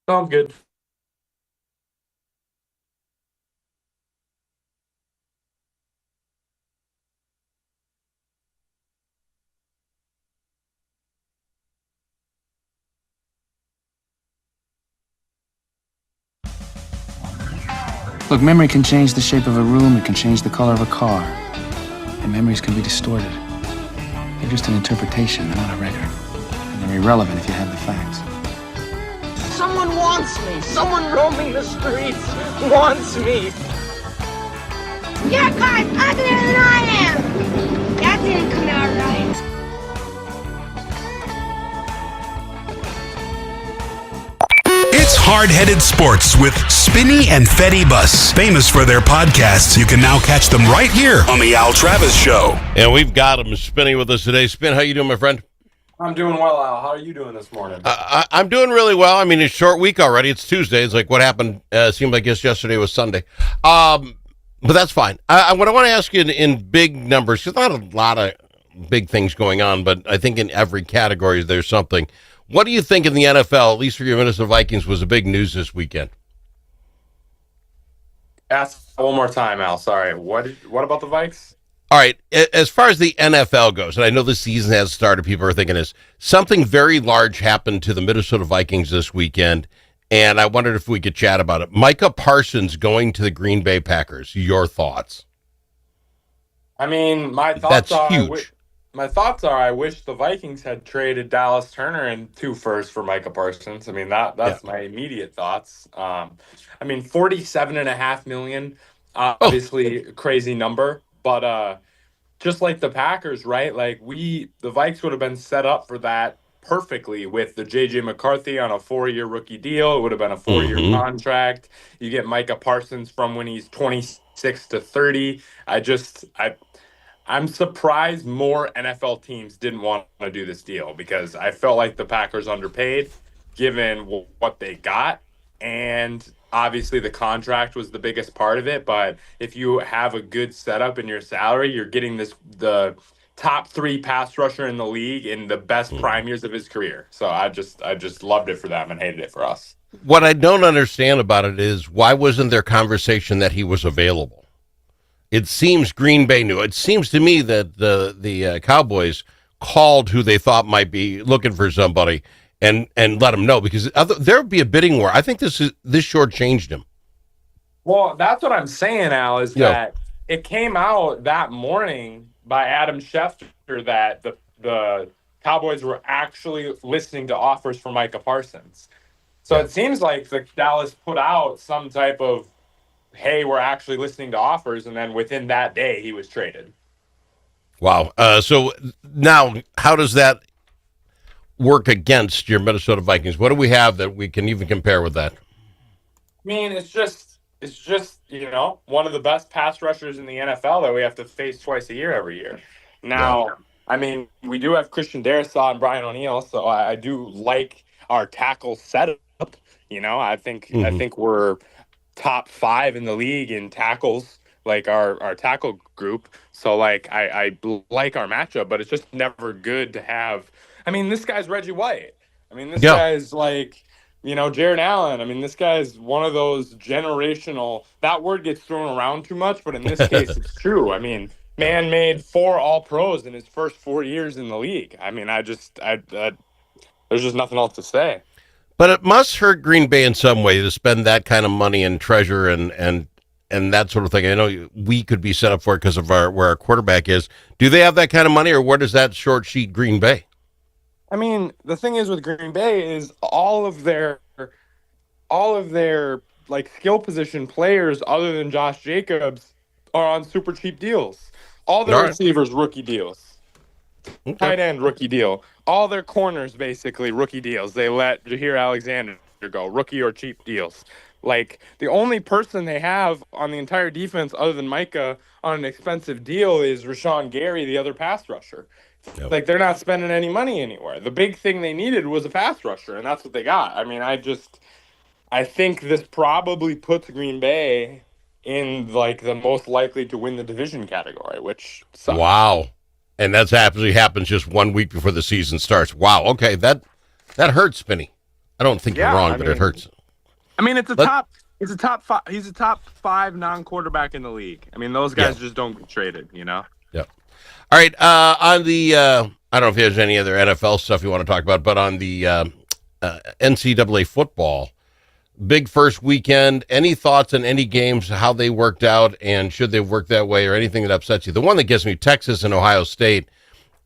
Sounds good. Look, memory can change the shape of a room, it can change the color of a car. And memories can be distorted. They're just an interpretation, they're not a record. And they're irrelevant if you have the facts. Someone wants me. Someone roaming the streets wants me. Your car's uglier than I am. That didn't come out right. It's Hard-Headed Sports with Spinny and Fetty Bus. Famous for their podcasts, you can now catch them right here on the Al Travis Show. And we've got him, Spinny, with us today. Spin, how you doing, my friend? I'm doing well, Al. How are you doing this morning? I'm doing really well. I mean, it's a short week already. It's Tuesday. It's like what happened. Seemed like yesterday was Sunday. But that's fine. What I want to ask you in big numbers, because not a lot of big things going on, but I think in every category there's something. What do you think in the NFL, at least for your Minnesota Vikings, was the big news this weekend? Ask one more time, Al. Sorry. What about the Vikes? All right, as far as the NFL goes, and I know the season has started, people are thinking this, something very large happened to the Minnesota Vikings this weekend, and I wondered if we could chat about it. Micah Parsons going to the Green Bay Packers. Your thoughts? I mean, That's huge. My thoughts are I wish the Vikings had traded Dallas Turner and 2 firsts for Micah Parsons. I mean, that's my immediate thoughts. I mean, 47.5 million, obviously a crazy number, but just like the Packers, right? Like the Vikes would have been set up for that perfectly with the JJ McCarthy on a 4-year rookie deal. It would have been a 4-year contract. You get Micah Parsons from when he's 26 to 30. I'm surprised more NFL teams didn't want to do this deal because I felt like the Packers underpaid given what they got. And obviously the contract was the biggest part of it. But if you have a good setup in your salary, you're getting the top 3 pass rusher in the league in the best prime years of his career. So I just loved it for them and hated it for us. What I don't understand about it is why wasn't there conversation that he was available? It seems Green Bay knew. It seems to me that the Cowboys called who they thought might be looking for somebody and let them know because there would be a bidding war. I think this shortchanged him. Well, that's what I'm saying, Al, is that it came out that morning by Adam Schefter that the Cowboys were actually listening to offers for Micah Parsons. So it seems like the Dallas put out some type of, hey, we're actually listening to offers, and then within that day, he was traded. Wow. So now, how does that work against your Minnesota Vikings? What do we have that we can even compare with that? I mean, it's just one of the best pass rushers in the NFL that we have to face twice a year every year. Now, I mean, we do have Christian Darrisaw and Brian O'Neill, so I do like our tackle setup. I think we're top 5 in the league in tackles, like our tackle group. So like I like our matchup, but it's just never good to have. I mean, this guy's Reggie White. I mean, this guy's like, Jared Allen. I mean, this guy's one of those generational. That word gets thrown around too much, but in this case, it's true. I mean, man made 4 All-Pros in his first 4 years in the league. I mean, there's just nothing else to say. But it must hurt Green Bay in some way to spend that kind of money and treasure and that sort of thing. I know we could be set up for it because of where our quarterback is. Do they have that kind of money, or where does that short sheet Green Bay? I mean, the thing is with Green Bay is all of their like skill position players other than Josh Jacobs are on super cheap deals. All their receivers rookie deals. Tight end rookie deal. All their corners basically rookie deals. They let Jair Alexander go, rookie or cheap deals. Like the only person they have on the entire defense other than Micah on an expensive deal is Rashawn Gary, the other pass rusher. Like they're not spending any money anywhere. The big thing they needed was a pass rusher, and that's what they got. I mean, I think this probably puts Green Bay in like the most likely to win the division category, which sucks. Wow. And that's actually happens just 1 week before the season starts. Wow. Okay, that hurts, Spinny. I don't think you're wrong, but it hurts. I mean, it's a top. He's a top five. He's a top 5 non-quarterback in the league. I mean, those guys just don't get traded. Yep. All right. On the, I don't know if there's any other NFL stuff you want to talk about, but on the NCAA football, big first weekend. Any thoughts on any games, how they worked out, and should they work that way, or anything that upsets you? The one that gets me, Texas and Ohio State.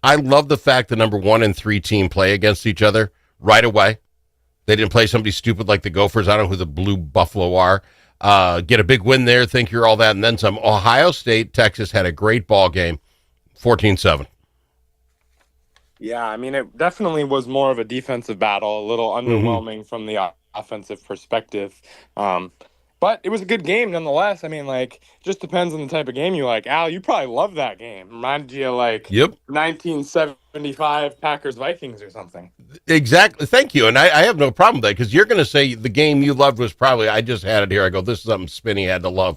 I love the fact the number 1 and 3 team play against each other right away. They didn't play somebody stupid like the Gophers. I don't know who the Blue Buffalo are. Get a big win there, think you're all that, and then some. Ohio State, Texas had a great ball game, 14-7. Yeah, I mean, it definitely was more of a defensive battle, a little underwhelming from the offensive perspective. But it was a good game nonetheless. I mean, like, just depends on the type of game you like. Al, you probably love that game. Reminded you of, like, 1975 Packers-Vikings or something. Exactly. Thank you. And I have no problem with that, because you're going to say the game you loved was probably, I just had it here. I go, this is something Spinny had to love.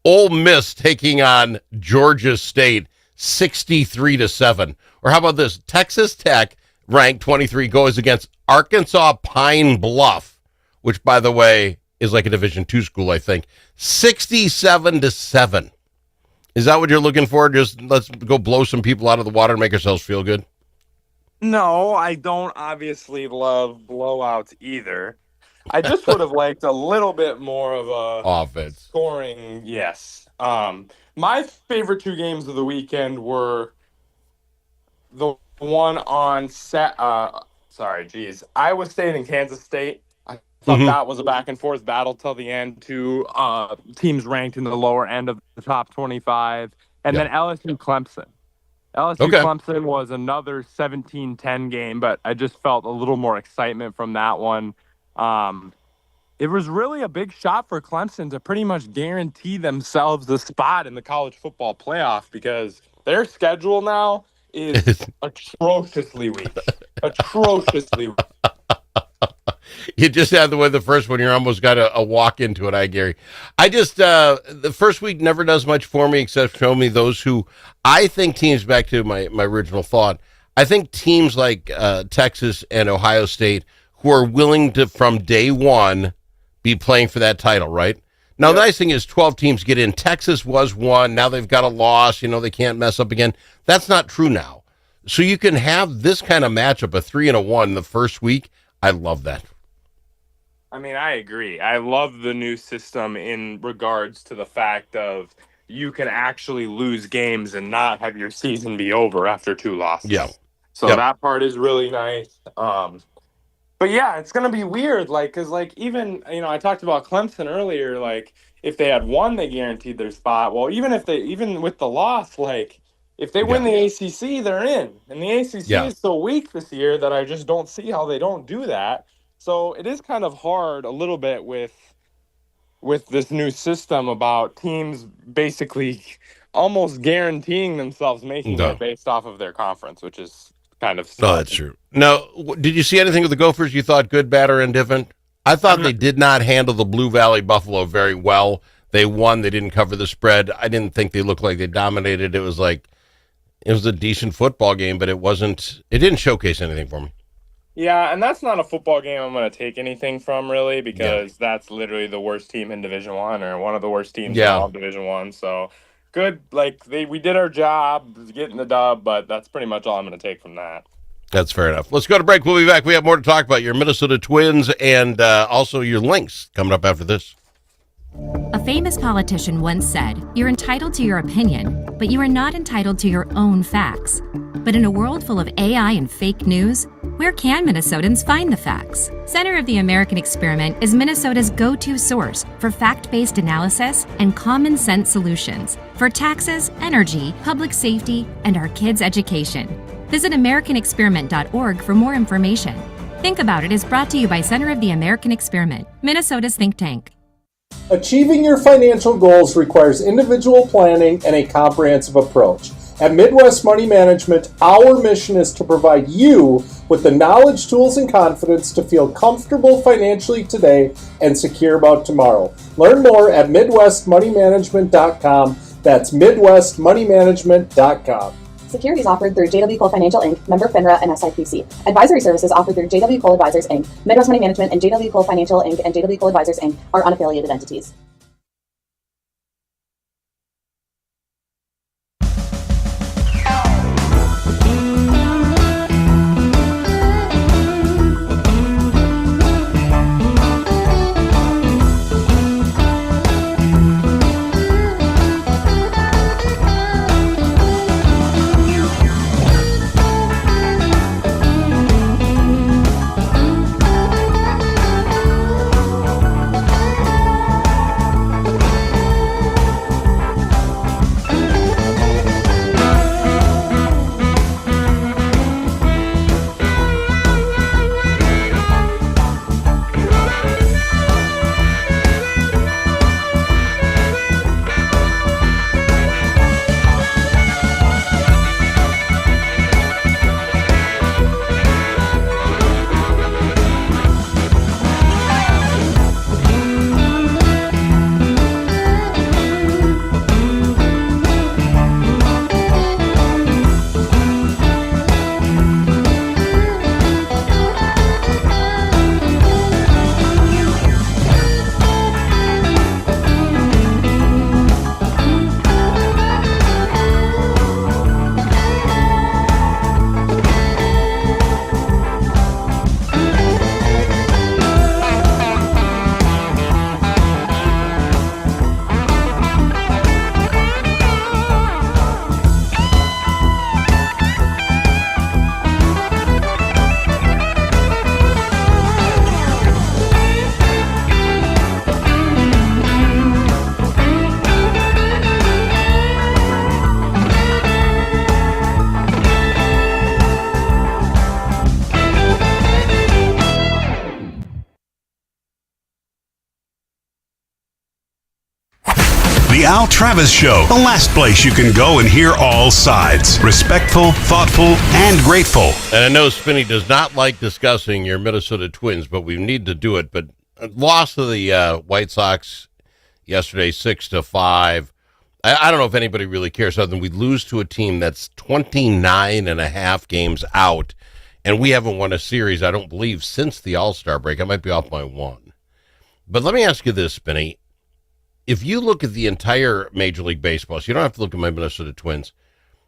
Ole Miss taking on Georgia State 63-7. Or how about this? Texas Tech, ranked 23, goes against Arkansas Pine Bluff, which, by the way, is like a Division II school, I think. 67-7. Is that what you're looking for? Just let's go blow some people out of the water and make ourselves feel good? No, I don't obviously love blowouts either. I just would have liked a little bit more of a offense scoring. Yes. My favorite 2 games of the weekend were the one on Iowa State and Kansas State. I thought that was a back and forth battle till the end. 2 teams ranked in the lower end of the top 25, and then LSU Clemson. Clemson was another 17-10 game, but I just felt a little more excitement from that one. It was really a big shot for Clemson to pretty much guarantee themselves the spot in the college football playoff, because their schedule now is atrociously weak. Atrociously weak. You just had to win the first one. You're almost got a walk into it, Gary. I just, the first week never does much for me except show me those who, I think teams, back to my original thought, I think teams like Texas and Ohio State who are willing to, from day one, be playing for that title, right? Now, the nice thing is 12 teams get in. Texas was one. Now they've got a loss. They can't mess up again. That's not true now. So you can have this kind of matchup, a 3-1 the first week. I love that. I mean, I agree. I love the new system in regards to the fact of you can actually lose games and not have your season be over after 2 losses. Yeah. So that part is really nice. But yeah, it's going to be weird. Like, cause like even, I talked about Clemson earlier, like if they had won, they guaranteed their spot. Well, even with the loss, like if they win the ACC, they're in. And the ACC is so weak this year that I just don't see how they don't do that. So it is kind of hard a little bit with this new system about teams basically almost guaranteeing themselves making it based off of their conference, which is kind of no, that's true. Now, did you see anything with the Gophers you thought good, bad, or indifferent? I thought they did not handle the Blue Valley Buffalo very well. They won. They didn't cover the spread. I didn't think they looked like they dominated. It was a decent football game, but it didn't showcase anything for me. Yeah, and that's not a football game I'm going to take anything from, really, because that's literally the worst team in Division I, or one of the worst teams in all of Division I. So good, we did our job getting the dub, but that's pretty much all I'm going to take from that. That's fair enough. Let's go to break. We'll be back. We have more to talk about. Your Minnesota Twins and also your Lynx coming up after this. A famous politician once said, "You're entitled to your opinion, but you are not entitled to your own facts." But in a world full of AI and fake news, where can Minnesotans find the facts? Center of the American Experiment is Minnesota's go-to source for fact-based analysis and common sense solutions for taxes, energy, public safety, and our kids' education. Visit AmericanExperiment.org for more information. Think About It is brought to you by Center of the American Experiment, Minnesota's think tank. Achieving your financial goals requires individual planning and a comprehensive approach. At Midwest Money Management, our mission is to provide you with the knowledge, tools, and confidence to feel comfortable financially today and secure about tomorrow. Learn more at MidwestMoneyManagement.com. That's MidwestMoneyManagement.com. Securities offered through JW Cole Financial Inc., member FINRA and SIPC. Advisory services offered through JW Cole Advisors Inc. Midwest Money Management and JW Cole Financial Inc. and JW Cole Advisors Inc. are unaffiliated entities. The Al Travis Show, the last place you can go and hear all sides. Respectful, thoughtful, and grateful. And I know Spinny does not like discussing your Minnesota Twins, but we need to do it. But loss to the White Sox yesterday, 6-5. I don't know if anybody really cares other than we lose to a team that's 29 and a half games out, and we haven't won a series, I don't believe, since the All-Star break. I might be off by one. But let me ask you this, Spinny. If you look at the entire Major League Baseball, so you don't have to look at my Minnesota Twins,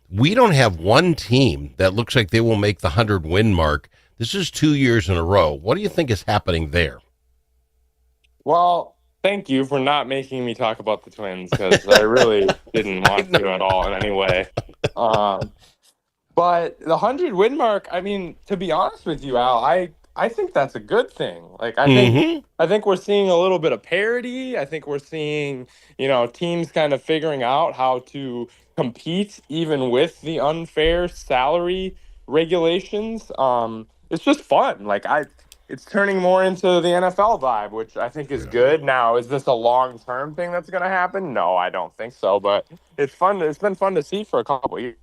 we don't have one team that looks like they will make the 100-win mark. This is 2 years in a row. What do you think is happening there? Well, thank you for not making me talk about the Twins, because I really didn't want to at all in any way. But the 100-win mark, I mean, to be honest with you, Al, I think that's a good thing. Like, I think we're seeing a little bit of parity. I think we're seeing, teams kind of figuring out how to compete even with the unfair salary regulations. It's just fun. It's turning more into the NFL vibe, which I think is good. Now, is this a long-term thing that's going to happen? No, I don't think so. But it's fun. It's been fun to see for a couple of years.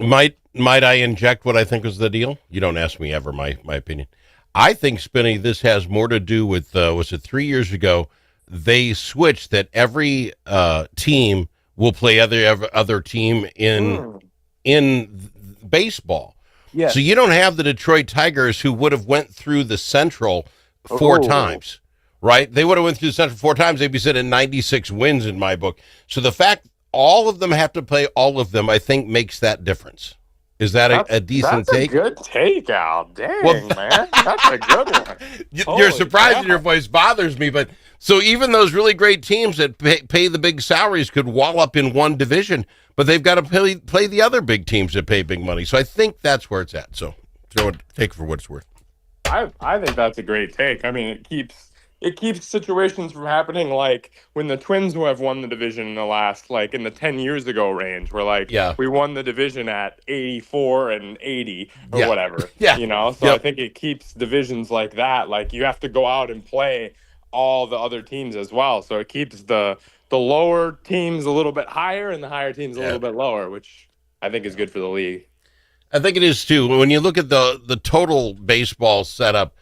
Might I inject what I think is the deal? You don't ask me ever my opinion. I think, Spinny, this has more to do with, was it 3 years ago, they switched that every team will play other team in baseball. Yes. So you don't have the Detroit Tigers who would have went through the Central four times, right? They would have went through the Central 4 times. They'd be sitting at 96 wins in my book. So the fact all of them have to play all of them, I think, makes that difference. Is that a decent take? That's a good take, Al. Dang, man. That's a good one. You're surprised and your voice bothers me, but so even those really great teams that pay the big salaries could wall up in one division, but they've got to play the other big teams that pay big money. So I think that's where it's at. So take it for what it's worth. I think that's a great take. I mean, it keeps situations from happening like when the Twins have won the division in the last, like in the 10 years ago range, where we won the division at 84 and 80 or whatever. So I think it keeps divisions like that. Like you have to go out and play all the other teams as well. So it keeps the lower teams a little bit higher and the higher teams a little bit lower, which I think is good for the league. I think it is too. When you look at the total baseball setup,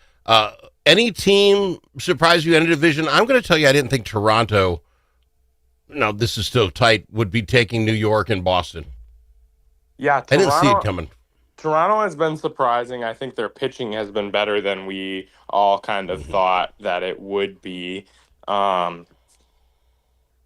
any team surprise you in a division? I'm going to tell you, I didn't think Toronto, no, this is still tight, would be taking New York and Boston. Yeah, I didn't see it coming. Toronto has been surprising. I think their pitching has been better than we all kind of thought that it would be. Um,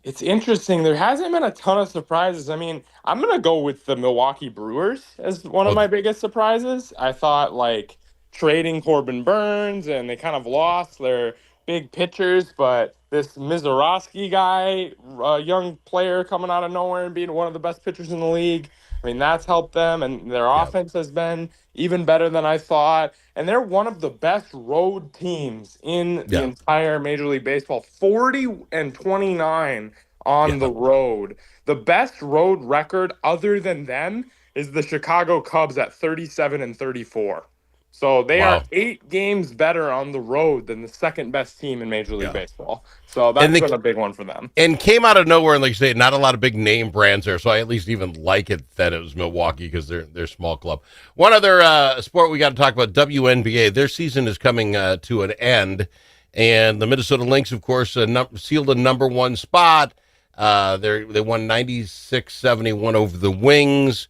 it's interesting. There hasn't been a ton of surprises. I mean, I'm gonna go with the Milwaukee Brewers as one of Oh, my biggest surprises. I thought like trading Corbin Burns and they kind of lost their big pitchers, but this Mizorowski guy, a young player coming out of nowhere and being one of the best pitchers in the league. I mean, that's helped them, and their yeah, offense has been even better than I thought. And they're one of the best road teams in the yeah, entire Major League Baseball. 40-29 on yeah. the road. The best road record other than them is the Chicago Cubs at 37-34. So they are Wow. 8 games better on the road than the second best team in Major League Yeah. Baseball. So And that's they been a big one for them. and came out of nowhere, and like you say, not a lot of big name brands there. So I at least even like it that it was Milwaukee because they're small club. One other sport we got to talk about: WNBA. Their season is coming to an end, and the Minnesota Lynx, of course, sealed a number 1 spot. They won 96-71 over the Wings.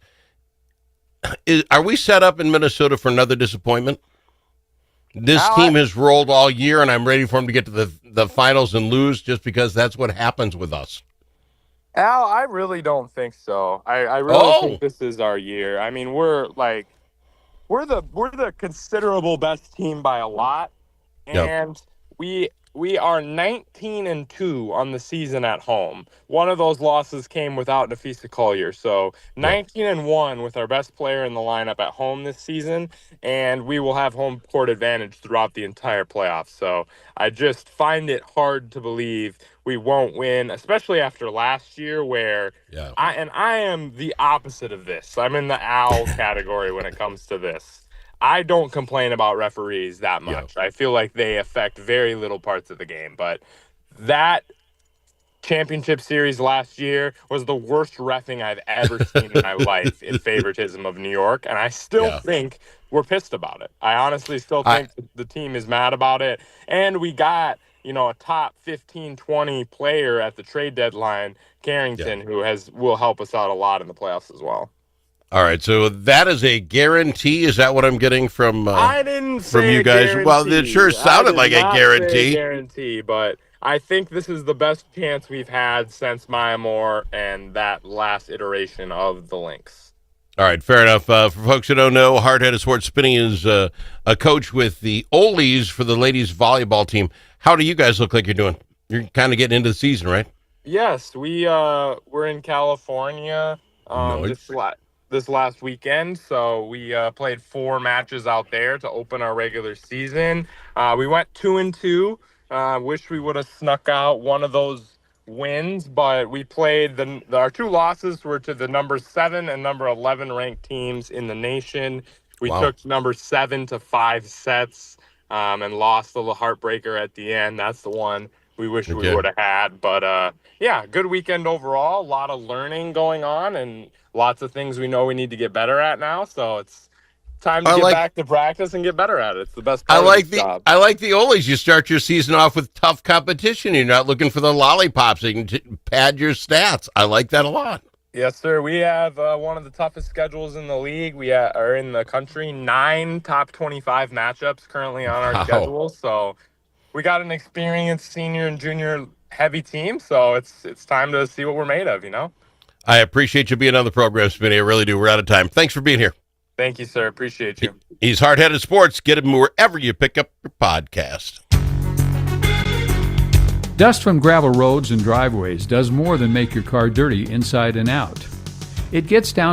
Are we set up in Minnesota for another disappointment? This team has rolled all year, and I'm ready for them to get to the finals and lose just because that's what happens with us. Al, I really don't think so. I really think this is our year. I mean, we're the considerable best team by a lot, Yep. and we are 19-2 on the season at home. One of those losses came without Nafisa Collier, so 19-1 with our best player in the lineup at home this season, and we will have home court advantage throughout the entire playoffs. So I just find it hard to believe we won't win, especially after last year where I am the opposite of this. I'm in the Al category when it comes to this. I don't complain about referees that much. I feel like they affect very little parts of the game, but that championship series last year was the worst reffing I've ever seen in my life in favoritism of New York, and I still think we're pissed about it. I honestly still think the team is mad about it, and we got, a top 15, 20 player at the trade deadline, Carrington, who will help us out a lot in the playoffs as well. All right, so that is a guarantee. Is that what I'm getting from I didn't from say you guys? guarantee. Well, it sure sounded like a guarantee. Guarantee, but I think this is the best chance we've had since Maya Moore and that last iteration of the Lynx. All right, fair enough. For folks who don't know, Hardheaded Sports Spinny is a coach with the Olies for the ladies volleyball team. How do you guys look like you're doing? You're kind of getting into the season, right? Yes, we're in California this last weekend, so we played 4 matches out there to open our regular season. We went 2-2. Wish we would have snuck out one of those wins, but we played our 2 losses were to the number 7 and number 11 ranked teams in the nation. We took number 7 to 5 sets and lost the heartbreaker at the end. That's the one we wish we would have had. But good weekend overall. A lot of learning going on and lots of things we know we need to get better at now. So it's time to get back to practice and get better at it. It's the best part of the job. I like the Olies. You start your season off with tough competition. You're not looking for the lollipops. You can pad your stats. I like that a lot. Yes, sir. We have one of the toughest schedules in the league. We are in the country. 9 top 25 matchups currently on our schedule. So we got an experienced senior and junior heavy team. So it's time to see what we're made of, I appreciate you being on the program, Spinny. I really do. We're out of time. Thanks for being here. Thank you, sir. Appreciate you. He's Hardheaded Sports. Get him wherever you pick up your podcast. Dust from gravel roads and driveways does more than make your car dirty inside and out. It gets down